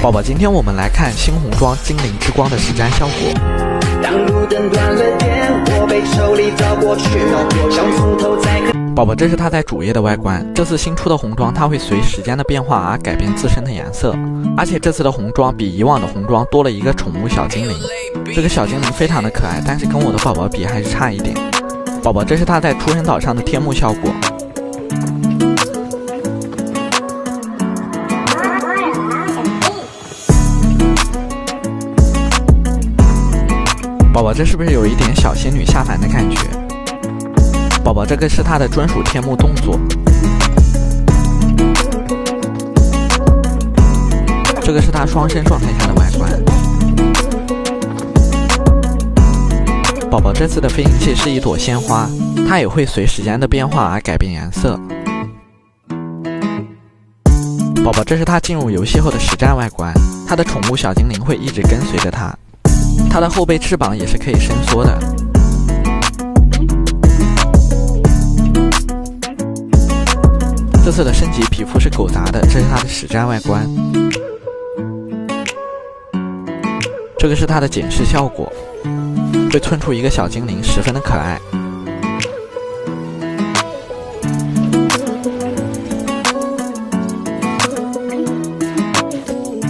宝宝，今天我们来看新红妆精灵之光的实战效果。当路灯断了电，我被抽离到过去，想从头再看。宝宝，这是它在主页的外观。这次新出的红妆，它会随时间的变化而改变自身的颜色，而且这次的红妆比以往的红妆多了一个宠物小精灵。这个小精灵非常的可爱，但是跟我的宝宝比还是差一点。宝宝，这是它在出生岛上的天幕效果。宝宝，这是不是有一点小仙女下凡的感觉？宝宝，这个是它的专属天幕动作。这个是它双生状态下的外观。宝宝，这次的飞行器是一朵鲜花，它也会随时间的变化而改变颜色。宝宝，这是它进入游戏后的实战外观，它的宠物小精灵会一直跟随着它。它的后背翅膀也是可以伸缩的。这次的升级皮肤是狗杂的，这是它的实战外观。这个是它的检视效果，会窜出一个小精灵，十分的可爱。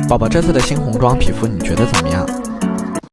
宝宝，这次的新红妆皮肤你觉得怎么样？